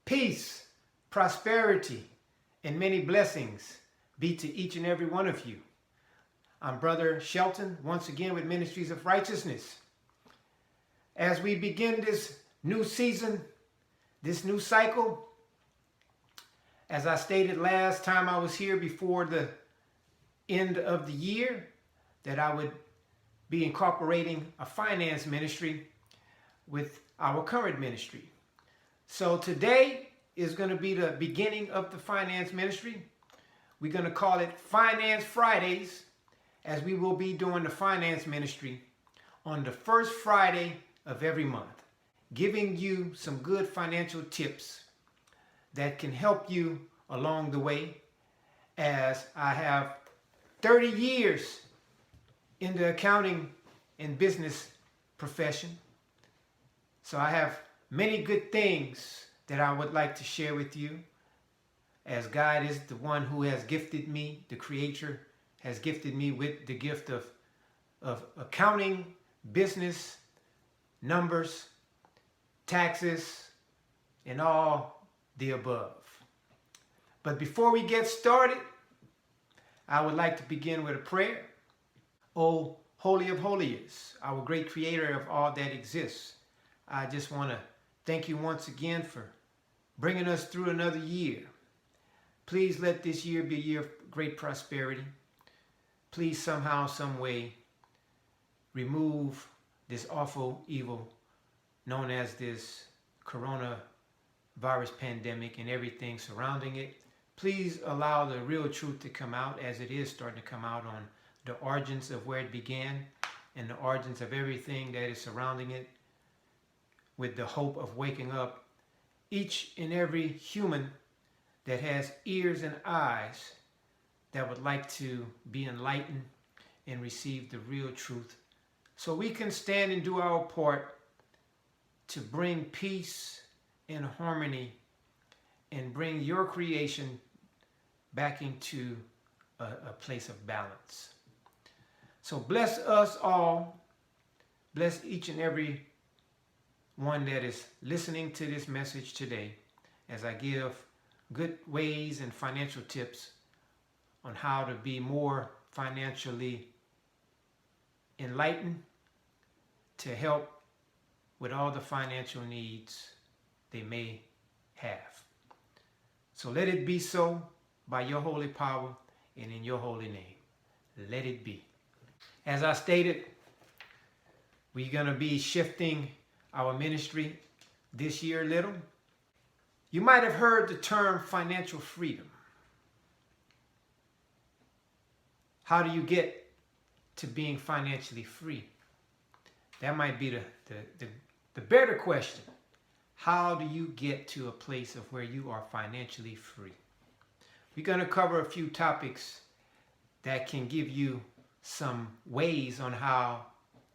Peace, prosperity, and many blessings be to each and every one of you. I'm Brother Shelton, once again with Ministries of Righteousness. As we begin this new season, this new cycle, as I stated last time I was here before the end of the year, that I would be incorporating a finance ministry with our current ministry. So today is going to be the beginning of the finance ministry. We're going to call it Finance Fridays, as we will be doing the finance ministry on the first Friday of every month, giving you some good financial tips that can help you along the way, as I have 30 years in the accounting and business profession. So I have many good things that I would like to share with you, as God is the one who has gifted me, the Creator has gifted me with the gift of accounting, business, numbers, taxes, and all the above. But before we get started, I would like to begin with a prayer. O Holy of Holies, our great Creator of all that exists, I just want to thank you once again for bringing us through another year. Please let this year be a year of great prosperity. Please somehow, some way, remove this awful evil known as this coronavirus pandemic and everything surrounding it. Please allow the real truth to come out, as it is starting to come out, on the origins of where it began and the origins of everything that is surrounding it, with the hope of waking up each and every human that has ears and eyes that would like to be enlightened and receive the real truth, so we can stand and do our part to bring peace and harmony and bring your creation back into a place of balance. So bless us all. Bless each and every one that is listening to this message today, as I give good ways and financial tips on how to be more financially enlightened, to help with all the financial needs they may have. So let it be so, by your holy power and in your holy name. Let it be. As I stated, we're going to be shifting our ministry this year a little. You might have heard the term financial freedom. How do you get to being financially free? That might be the better question. How do you get to a place of where you are financially free? We're going to cover a few topics that can give you some ways on how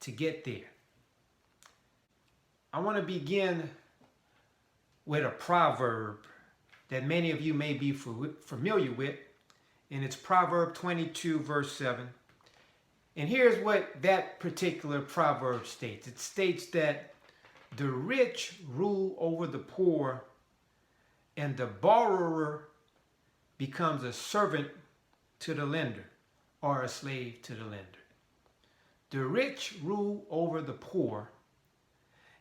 to get there. I want to begin with a proverb that many of you may be familiar with, and it's Proverb 22, verse 7. And here's what that particular proverb states. It states that the rich rule over the poor, and the borrower becomes a servant to the lender, or a slave to the lender. The rich rule over the poor,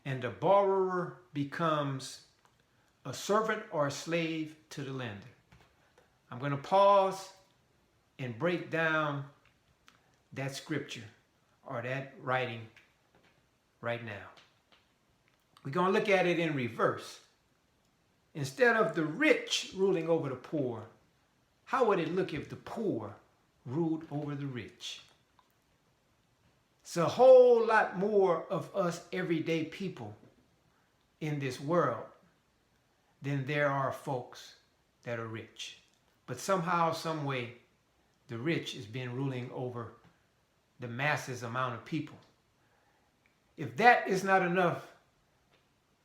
and the borrower becomes a servant or a slave to the lender. I'm going to pause and break down that scripture or that writing right now. We're going to look at it in reverse. Instead of the rich ruling over the poor, how would it look if the poor ruled over the rich? It's a whole lot more of us everyday people in this world than there are folks that are rich. But somehow, some way, the rich has been ruling over the masses amount of people. If that is not enough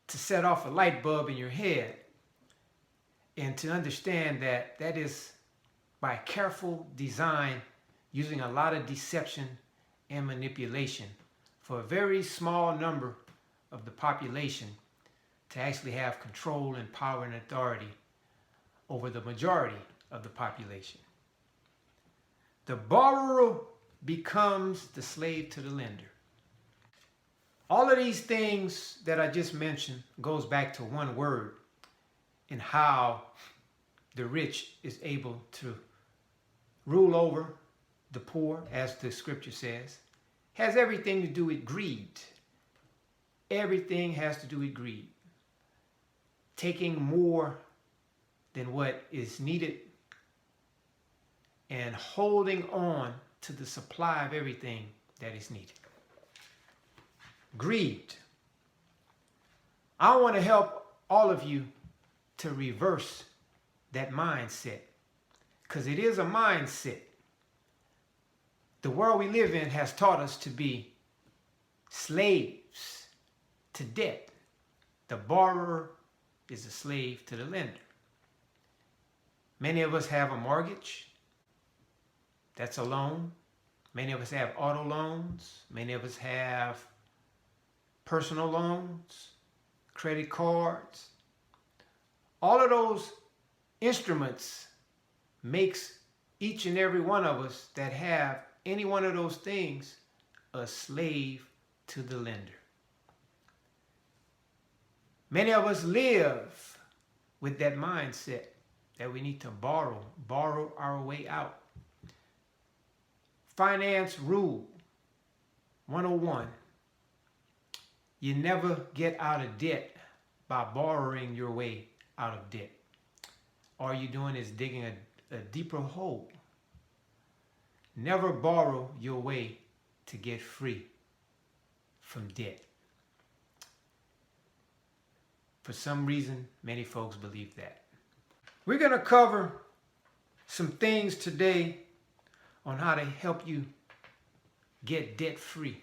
to set off a light bulb in your head, and to understand that that is by careful design, using a lot of deception and manipulation for a very small number of the population to actually have control and power and authority over the majority of the population. The borrower becomes the slave to the lender. All of these things that I just mentioned goes back to one word in how the rich is able to rule over the poor, as the scripture says. Has everything to do with greed. Everything has to do with greed. Taking more than what is needed and holding on to the supply of everything that is needed. Greed. I want to help all of you to reverse that mindset, because it is a mindset. The world we live in has taught us to be slaves to debt. The borrower is a slave to the lender. Many of us have a mortgage. That's a loan. Many of us have auto loans. Many of us have personal loans, credit cards. All of those instruments makes each and every one of us that have any one of those things a slave to the lender. Many of us live with that mindset that we need to borrow our way out. Finance rule 101. You never get out of debt by borrowing your way out of debt. All you're doing is digging a deeper hole. Never borrow your way to get free from debt. For some reason, many folks believe that. We're going to cover some things today on how to help you get debt free.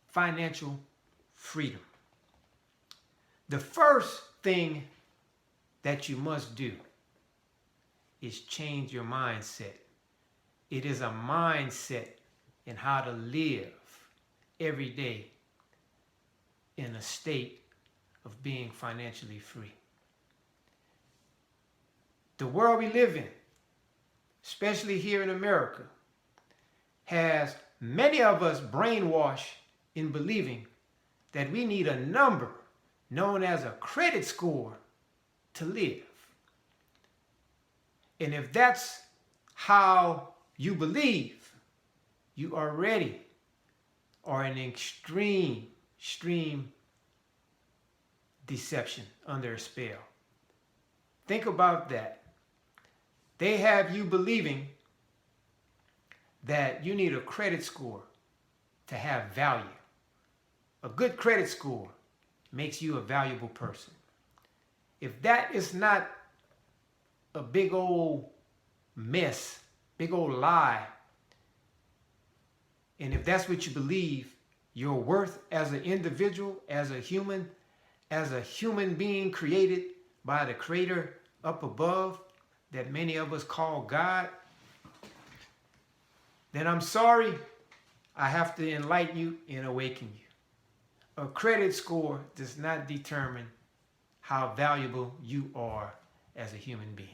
Financial freedom. The first thing that you must do is change your mindset. It is a mindset in how to live every day in a state of being financially free. The world we live in, especially here in America, has many of us brainwashed in believing that we need a number known as a credit score to live. And if that's how you believe, you already are in extreme deception, under a spell. Think about that. They have you believing that you need a credit score to have value. A good credit score makes you a valuable person. If that is not a big old mess, big old lie, and if that's what you believe, your worth as an individual, as a human being created by the Creator up above, that many of us call God, then I'm sorry, I have to enlighten you and awaken you. A credit score does not determine how valuable you are as a human being.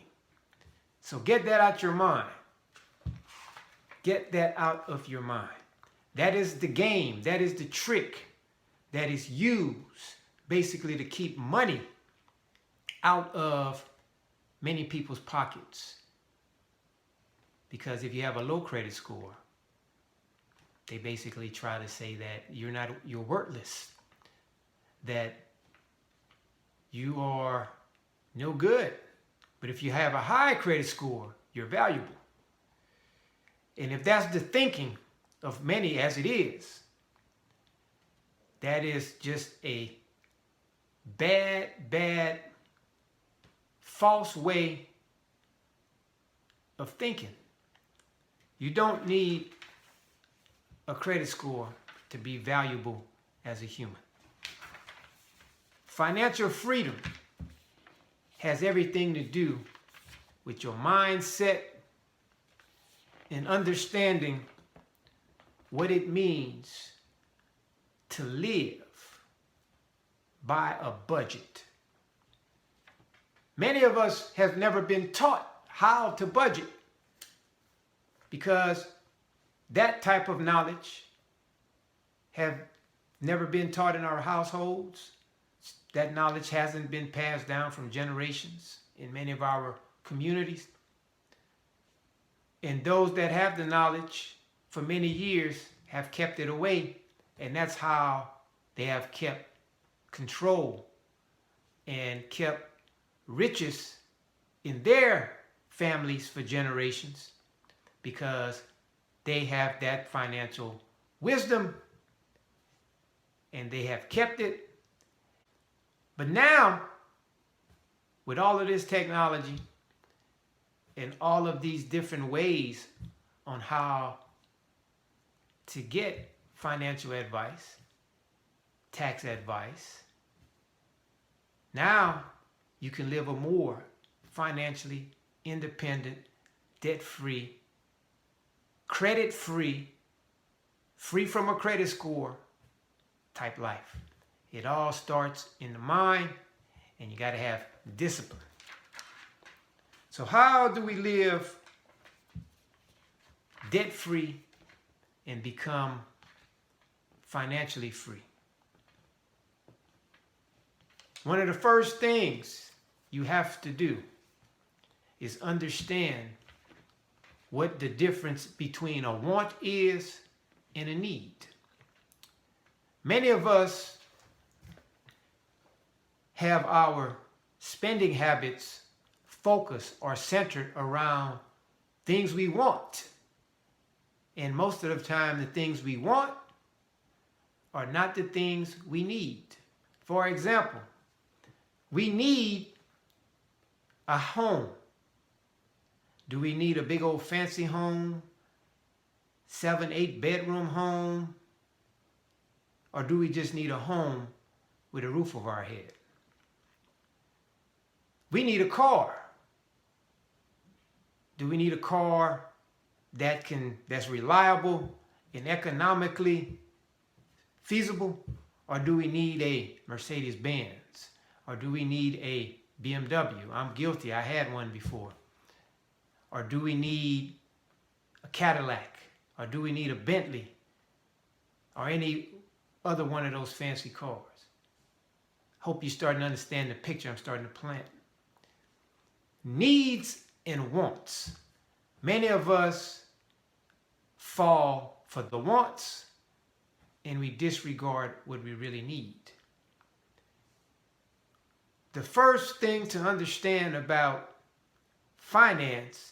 So get that out your mind. Get that out of your mind. That is the game. That is the trick that is used basically to keep money out of many people's pockets. Because if you have a low credit score, they basically try to say that you're worthless, that you are no good. But if you have a high credit score, you're valuable. And if that's the thinking of many, as it is, that is just a bad, false way of thinking. You don't need a credit score to be valuable as a human. Financial freedom has everything to do with your mindset and understanding what it means to live by a budget. Many of us have never been taught how to budget because that type of knowledge have never been taught in our households. That knowledge hasn't been passed down from generations in many of our communities. And those that have the knowledge for many years have kept it away, and that's how they have kept control and kept riches in their families for generations, because they have that financial wisdom and they have kept it. But now, with all of this technology and all of these different ways on how to get financial advice, tax advice, now you can live a more financially independent, debt-free, credit-free, free from a credit score type life. It all starts in the mind, and you got to have discipline. So how do we live debt-free and become financially free? One of the first things you have to do is understand what the difference between a want is and a need. Many of us have our spending habits focused or centered around things we want. And most of the time, the things we want are not the things we need. For example, we need a home. Do we need a big old fancy home, 7, 8 bedroom home? Or do we just need a home with a roof over our head? We need a car. Do we need a car that's reliable and economically feasible? Or do we need a Mercedes-Benz? Or do we need a BMW? I'm guilty, I had one before. Or do we need a Cadillac? Or do we need a Bentley? Or any other one of those fancy cars? Hope you're starting to understand the picture I'm starting to plant. Needs and wants. Many of us fall for the wants and we disregard what we really need. The first thing to understand about finance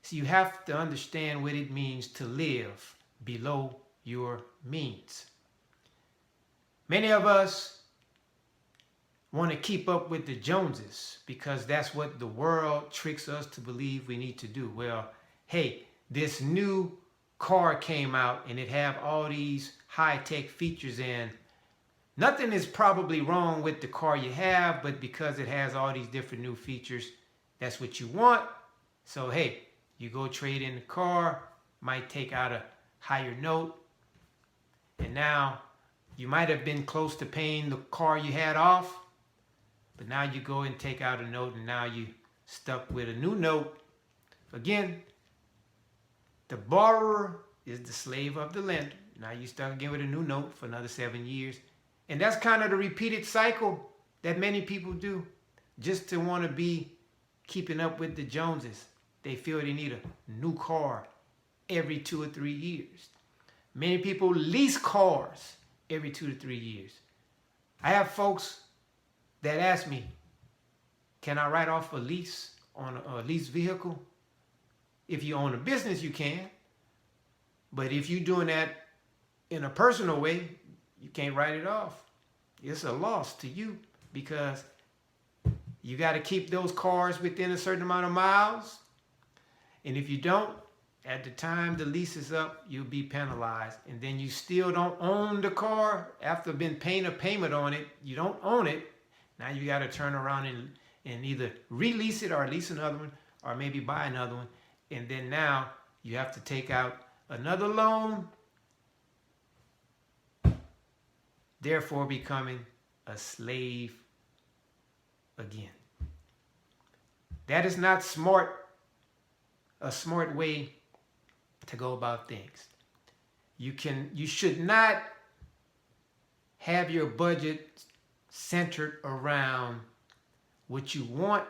is you have to understand what it means to live below your means. Many of us want to keep up with the Joneses because that's what the world tricks us to believe we need to do. Well, hey, this new car came out and it have all these high-tech features in. Nothing is probably wrong with the car you have, but because it has all these different new features, that's what you want. So hey, you go trade in the car, might take out a higher note, and now you might have been close to paying the car you had off, but now you go and take out a note and now you stuck with a new note. Again, the borrower is the slave of the lender. Now you stuck again with a new note for another 7 years. And that's kind of the repeated cycle that many people do just to want to be keeping up with the Joneses. They feel they need a new car every 2 or 3 years. Many people lease cars every 2 to 3 years. I have folks that ask me, can I write off a lease on a leased vehicle? If you own a business, you can. But if you're doing that in a personal way, you can't write it off. It's a loss to you because you got to keep those cars within a certain amount of miles. And if you don't, at the time the lease is up, you'll be penalized. And then you still don't own the car after been paying a payment on it. You don't own it. Now you got to turn around and either release it or lease another one or maybe buy another one. And then now you have to take out another loan, therefore becoming a slave again. That is not a smart way to go about things. You should not have your budget centered around what you want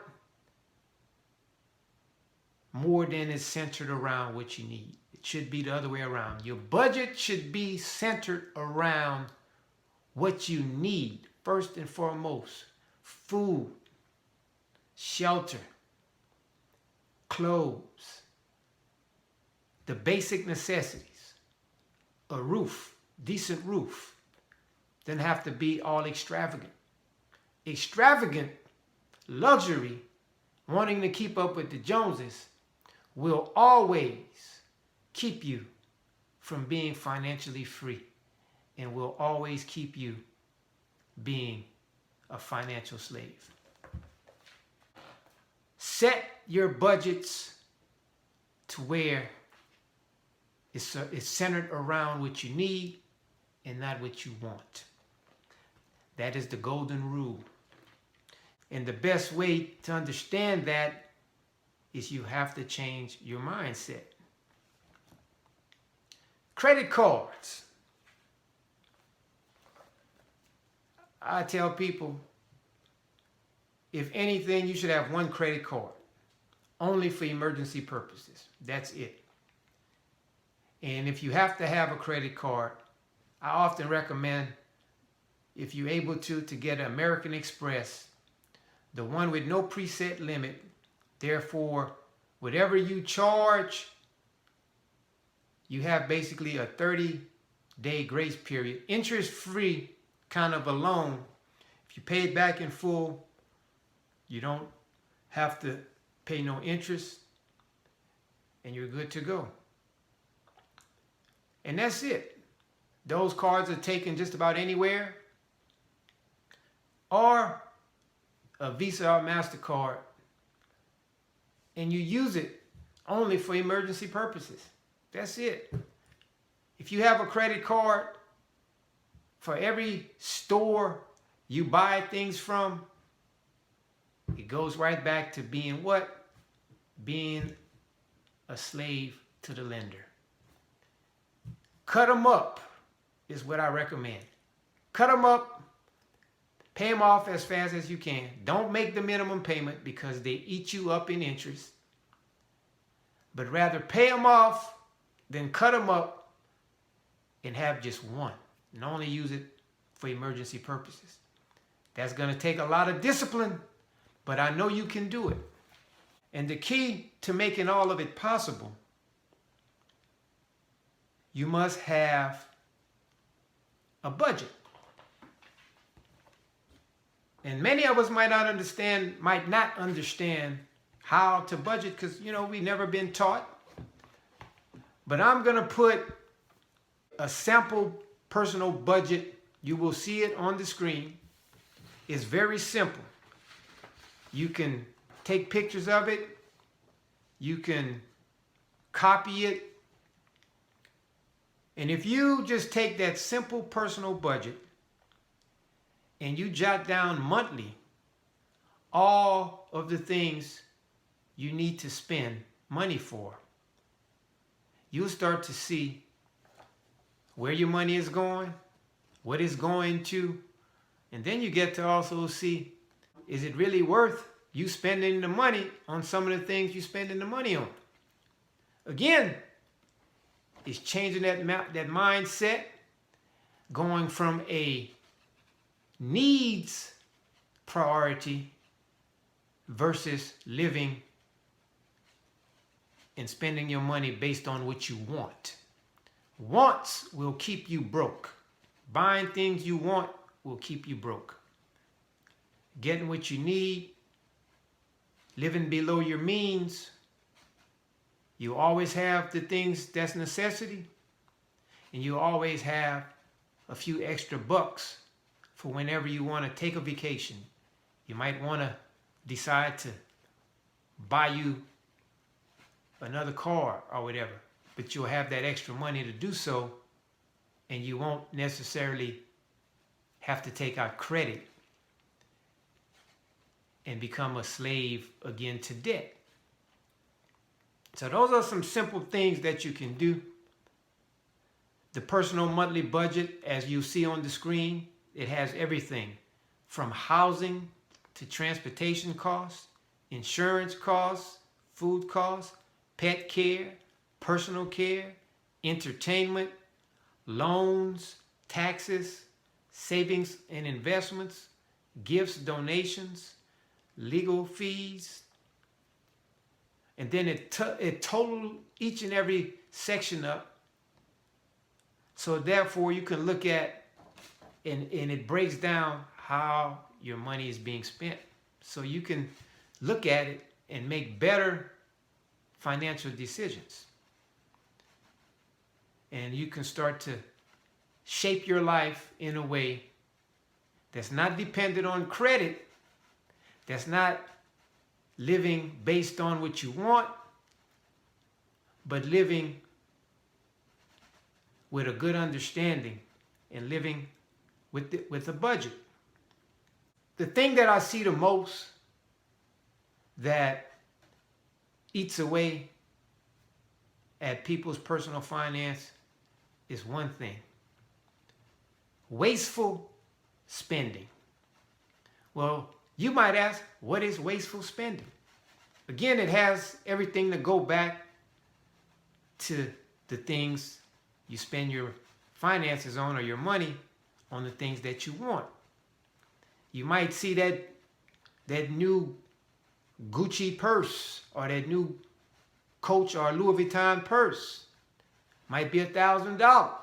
more than it's centered around what you need. It should be the other way around. Your budget should be centered around what you need, first and foremost. Food, shelter, clothes, the basic necessities, a roof, decent roof. Doesn't have to be all extravagant. Extravagant luxury, wanting to keep up with the Joneses, will always keep you from being financially free and will always keep you being a financial slave. Set your budgets to where it's centered around what you need and not what you want. That is the golden rule. And the best way to understand that is you have to change your mindset. Credit cards. I tell people, if anything, you should have one credit card, only for emergency purposes. That's it. And if you have to have a credit card, I often recommend, if you're able to get an American Express, the one with no preset limit. Therefore, whatever you charge, you have basically a 30-day grace period, interest-free kind of a loan. If you pay it back in full, you don't have to pay no interest, and you're good to go. And that's it. Those cards are taken just about anywhere, or a Visa or MasterCard, and you use it only for emergency purposes. That's it. If you have a credit card, for every store you buy things from, it goes right back to being what? Being a slave to the lender. Cut them up is what I recommend. Cut them up. Pay them off as fast as you can. Don't make the minimum payment because they eat you up in interest. But rather pay them off than cut them up and have just one. And only use it for emergency purposes. That's going to take a lot of discipline, but I know you can do it. And the key to making all of it possible, you must have a budget. And many of us might not understand how to budget because, we've never been taught. But I'm going to put a sample personal budget. You will see it on the screen. It's very simple. You can take pictures of it. You can copy it. And if you just take that simple personal budget and you jot down monthly all of the things you need to spend money for, you'll start to see where your money is going, what it's going to, and then you get to also see, is it really worth you spending the money on some of the things you're spending the money on? Again, it's changing that mindset, going from a needs priority versus living and spending your money based on what you want. Wants will keep you broke. Buying things you want will keep you broke. Getting what you need, living below your means, you always have the things that's necessity, and you always have a few extra bucks for whenever you want to take a vacation. You might want to decide to buy you another car or whatever, but you'll have that extra money to do so, and you won't necessarily have to take out credit and become a slave again to debt. So those are some simple things that you can do. The personal monthly budget, as you see on the screen, it has everything from housing to transportation costs, insurance costs, food costs, pet care, personal care, entertainment, loans, taxes, savings and investments, gifts, donations, legal fees. And then it totaled each and every section up. So therefore you can look at, and it breaks down how your money is being spent. So you can look at it and make better financial decisions. And you can start to shape your life in a way that's not dependent on credit, that's not living based on what you want, but living with a good understanding and living with a budget. The thing that I see the most that eats away at people's personal finance is one thing: wasteful spending. Well, you might ask, what is wasteful spending? Again, it has everything to go back to the things you spend your finances on, or your money on, the things that you want. You might see that new Gucci purse, or that new Coach or Louis Vuitton purse. Might be $1,000.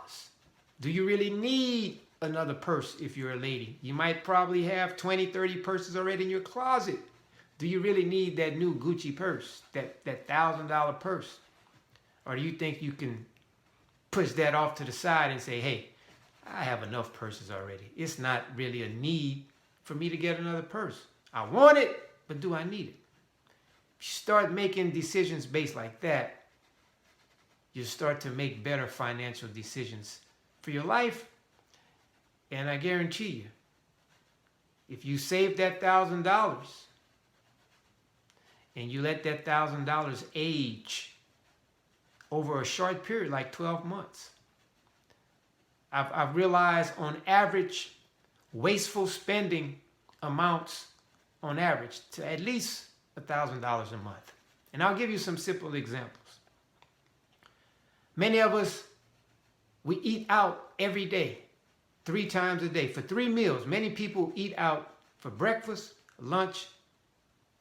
Do you really need another purse if you're a lady? You might probably have 20, 30 purses already in your closet. Do you really need that new Gucci purse, that $1,000 purse? Or do you think you can push that off to the side and say, hey, I have enough purses already. It's not really a need for me to get another purse. I want it, but do I need it? If you start making decisions based like that, you start to make better financial decisions for your life. And I guarantee you, if you save that $1,000 and you let that $1,000 age over a short period, like 12 months, I've realized on average, wasteful spending amounts on average to at least $1,000 a month. And I'll give you some simple examples. Many of us, we eat out every day, 3 times a day, for 3 meals. Many people eat out for breakfast, lunch,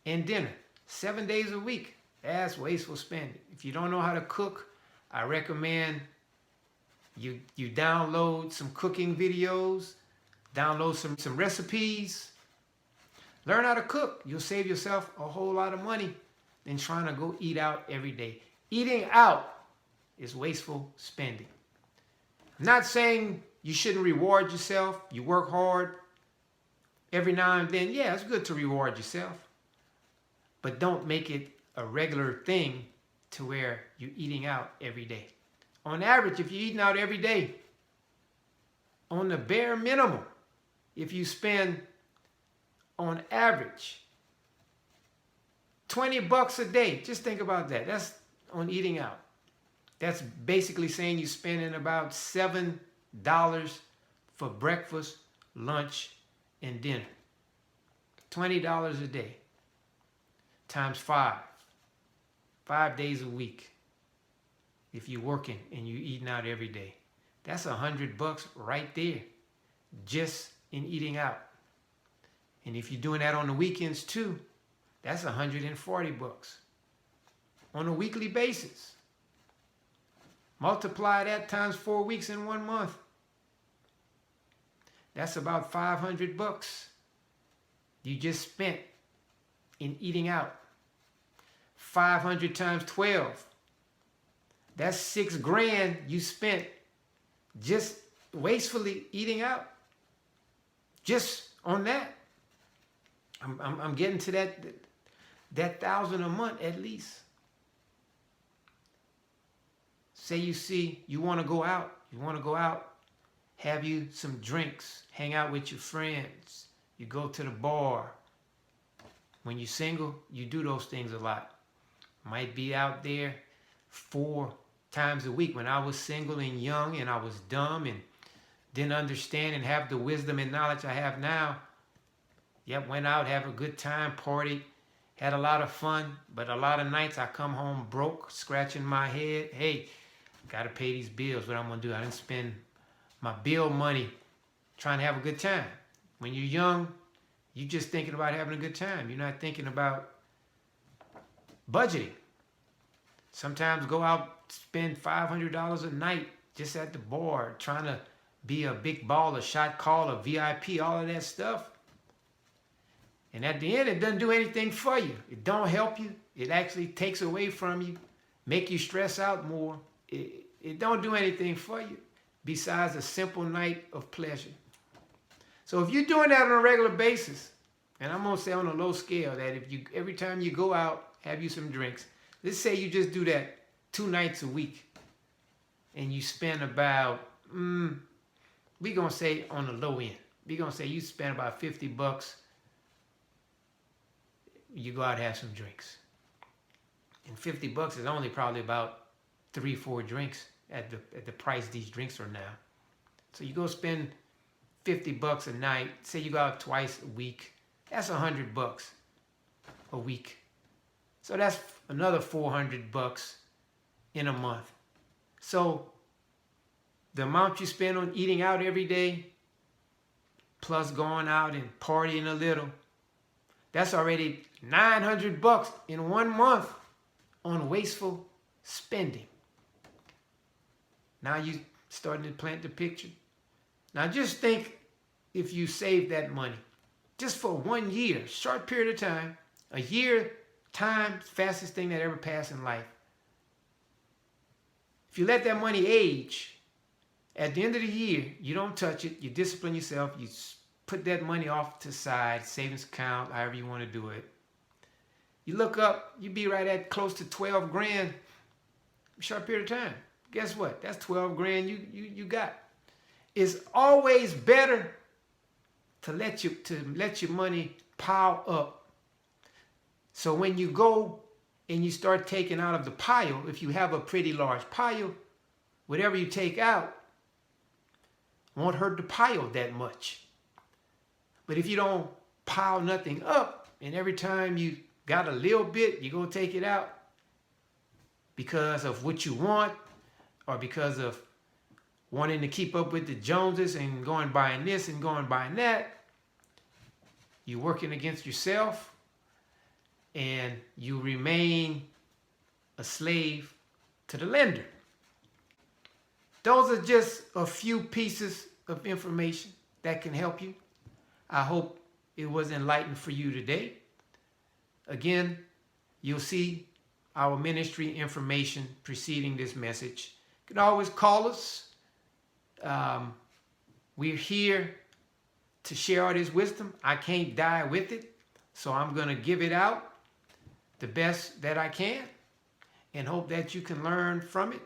and dinner, 7 days a week. That's wasteful spending. If you don't know how to cook, I recommend you download some cooking videos, download some recipes, learn how to cook. You'll save yourself a whole lot of money than trying to go eat out every day. Eating out is wasteful spending. I'm not saying you shouldn't reward yourself. You work hard every now and then. Yeah, it's good to reward yourself. But don't make it a regular thing to where you're eating out every day. On average, if you're eating out every day, on the bare minimum, if you spend on average $20 a day, just think about that. That's on eating out. That's basically saying you're spending about $7 for breakfast, lunch, and dinner. $20 a day times 5 days a week. If you're working and you're eating out every day, that's $100 right there, just in eating out. And if you're doing that on the weekends too, that's $140 on a weekly basis. Multiply that times 4 weeks in 1 month. That's about $500 you just spent in eating out. 500 times 12. That's $6,000 you spent just wastefully eating out. Just on that. I'm getting to that $1,000 a month at least. Say you want to go out. You want to go out, have you some drinks, hang out with your friends, you go to the bar. When you're single, you do those things a lot. Might be out there 4 times a week. When I was single and young and I was dumb and didn't understand and have the wisdom and knowledge I have now, yep, went out, have a good time, partied, had a lot of fun, but a lot of nights I come home broke, scratching my head. Hey, got to pay these bills. What I'm going to do? I didn't spend my bill money trying to have a good time. When you're young, you're just thinking about having a good time. You're not thinking about budgeting. Sometimes go out, spend $500 a night just at the bar, trying to be a big baller, shot caller, VIP, all of that stuff. And at the end, it doesn't do anything for you. It don't help you. It actually takes away from you, make you stress out more. It don't do anything for you besides a simple night of pleasure. So if you're doing that on a regular basis, and I'm going to say on a low scale that if you every time you go out, have you some drinks. Let's say you just do that 2 nights a week and you spend about, we're going to say on the low end. We're going to say you spend about $50. You go out and have some drinks. And $50 is only probably about 3-4 drinks at the price these drinks are now. So you go spend $50 a night. Say you go out twice a week. That's $100 a week. So that's another $400 in a month. So the amount you spend on eating out every day, plus going out and partying a little, that's already $900 in 1 month on wasteful spending. Now you starting to plant the picture. Now just think if you save that money just for 1 year, short period of time, a year, time, fastest thing that ever passed in life. If you let that money age, at the end of the year, you don't touch it, you discipline yourself, you put that money off to the side, savings account, however you want to do it. You look up, you be right at close to 12 grand, short period of time. Guess what? That's 12 grand you got. It's always better to let your money pile up. So when you go and you start taking out of the pile, if you have a pretty large pile, whatever you take out won't hurt the pile that much. But if you don't pile nothing up, and every time you got a little bit, you go take it out because of what you want or because of wanting to keep up with the Joneses and going buying this and going buying that, you're working against yourself and you remain a slave to the lender. Those are just a few pieces of information that can help you. I hope it was enlightening for you today. Again, you'll see our ministry information preceding this message. You can always call us. We're here to share all this wisdom. I can't die with it, so I'm going to give it out the best that I can and hope that you can learn from it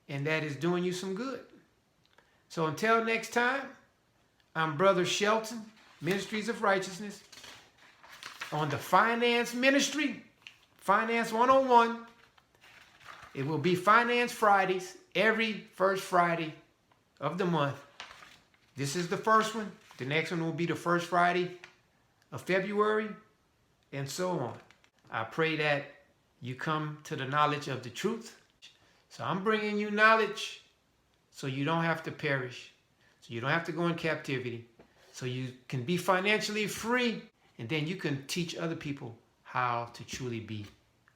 and that is doing you some good. So until next time, I'm Brother Shelton, Ministries of Righteousness, on the Finance Ministry, Finance 101. It will be Finance Fridays, every first Friday of the month. This is the first one. The next one will be the first Friday of February, and so on. I pray that you come to the knowledge of the truth. So I'm bringing you knowledge so you don't have to perish, so you don't have to go in captivity, so you can be financially free, and then you can teach other people how to truly be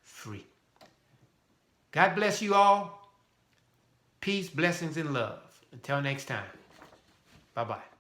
free. God bless you all. Peace, blessings, and love. Until next time. Bye-bye.